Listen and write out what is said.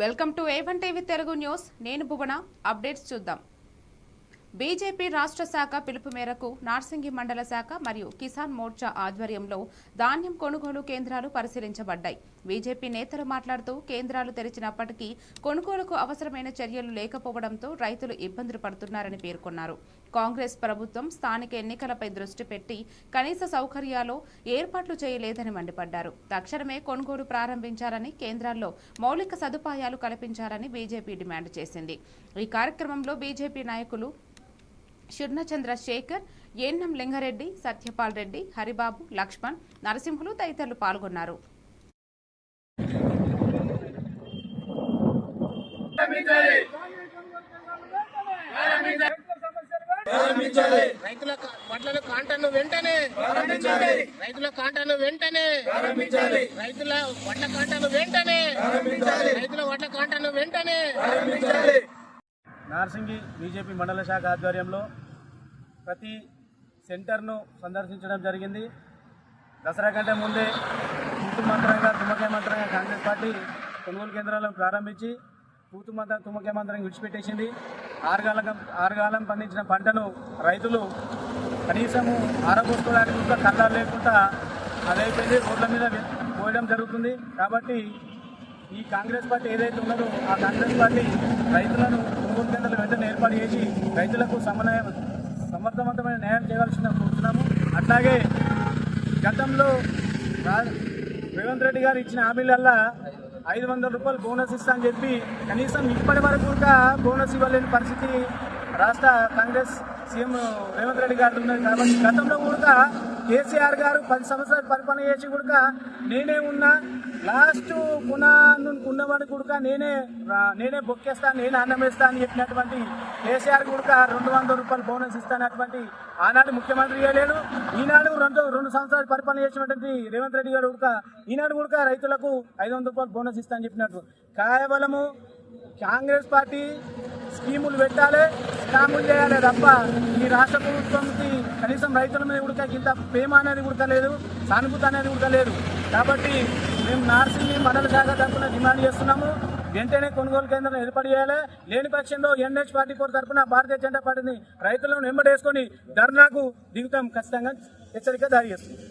Welcome to A1 TV Telugu news. నేను భువన. Updates చూద్దాం. BJP రాష్ట్ర శాఖ పిలుపు మేరకు నార్సింగి మండల శాఖ మరియు కిసాన్ మోర్చా ఆధ్వర్యంలో ధాన్యం కొనుగోలు కేంద్రాలు పరిశీలించబడ్డాయి. బీజేపీ నేతలు మాట్లాడుతూ కేంద్రాలు తెరిచినప్పటికీ కొనుగోలుకు అవసరమైన చర్యలు లేకపోవడంతో రైతులు ఇబ్బందులు పడుతున్నారని పేర్కొన్నారు. కాంగ్రెస్ ప్రభుత్వం స్థానిక ఎన్నికలపై దృష్టి పెట్టి కనీస సౌకర్యాలు ఏర్పాట్లు చేయలేదని మండిపడ్డారు. తక్షణమే కొనుగోలు ప్రారంభించాలని, కేంద్రాల్లో మౌలిక సదుపాయాలు కల్పించాలని బీజేపీ డిమాండ్ చేసింది. ఈ కార్యక్రమంలో బీజేపీ నాయకులు శుర్ణచంద్ర శేఖర్, ఏన్నం లింగారెడ్డి, సత్యపాల్ రెడ్డి, హరిబాబు, లక్ష్మణ్, నరసింహులు తదితరులు పాల్గొన్నారు. రైతుల వడ్ల కాంటాను వెంటనే రైతుల కాంటాను వెంటనే రైతుల వడ్ల కాంటాను వెంటనే రైతుల వడ్ల కాంటాను వెంటనే. నార్సింగి బీజేపీ మండల శాఖ ఆధ్వర్యంలో ప్రతి సెంటర్ను సందర్శించడం జరిగింది. దసరా కంటే ముందే తుమ్మకే మంత్రంగా కాంగ్రెస్ పార్టీ కొనుగోలు కేంద్రాలను ప్రారంభించి తుమ్మకే మంత్రం విడిచిపెట్టేసింది. ఆరుగాలం పండించిన పంటను రైతులు కనీసము ఆరబోసుకోవడానికి కూడా కళ్ళాలు లేకుండా అదైపోయింది, రోడ్ల మీద పోయడం జరుగుతుంది. కాబట్టి ఈ కాంగ్రెస్ పార్టీ ఏదైతే ఉన్నదో ఆ కాంగ్రెస్ పార్టీ రైతులను కొనుగోలు కేంద్రాలు వెంటనే ఏర్పాటు చేసి రైతులకు సమర్థవంతమైన న్యాయం చేయవలసిన కోరుతున్నాము. అట్లాగే గతంలో రేవంత్ రెడ్డి గారు ఇచ్చిన హామీలల్లా 500 రూపాయలు బోనస్ ఇస్తా అని చెప్పి కనీసం ఇప్పటి వరకు కూడా బోనస్ ఇవ్వలేని పరిస్థితి రాష్ట్ర కాంగ్రెస్ సీఎం రేవంత్ రెడ్డి గారు ఉన్నది. కాబట్టి గతంలో కూడా కేసీఆర్ గారు 10 సంవత్సరాలు పరిపాలన చేసి కూడా నేనే ఉన్నా, లాస్ట్ ఉన్నవాడు కూడా నేనే బొక్కేస్తాను, నేనే అన్నం వేస్తా అని చెప్పినటువంటి కేసీఆర్ కూడా 200 రూపాయలు బోనస్ ఇస్తానటువంటి ఆనాడు ముఖ్యమంత్రి చేయలేడు. ఈనాడు 2 సంవత్సరాలు పరిపాలన చేసినటువంటి రేవంత్ రెడ్డి గారు కూడా ఈనాడు కూడా రైతులకు 500 రూపాయలు బోనస్ ఇస్తా అని చెప్పినట్టు కేవలము కాంగ్రెస్ పార్టీ స్కీములు పెట్టాలి, స్కాములు చేయాలి తప్ప ఈ రాష్ట్ర ప్రభుత్వంకి కనీసం రైతుల మీద కూడా ఇంత ప్రేమ అనేది కూడా లేదు, సానుభూతి అనేది కూడా లేదు. కాబట్టి మేము నార్సింగి మండల శాఖ తరఫున డిమాండ్ చేస్తున్నాము, వెంటనే కొనుగోలు కేంద్రం ఏర్పాటు చేయాలి. లేని పక్షంలో ఎన్హెచ్ పార్టీ తరఫున భారతీయ జనతా పార్టీని రైతులను వెంబడేసుకొని ధర్నాకు దిగుతాం ఖచ్చితంగా హెచ్చరిక జారీ చేస్తుంది.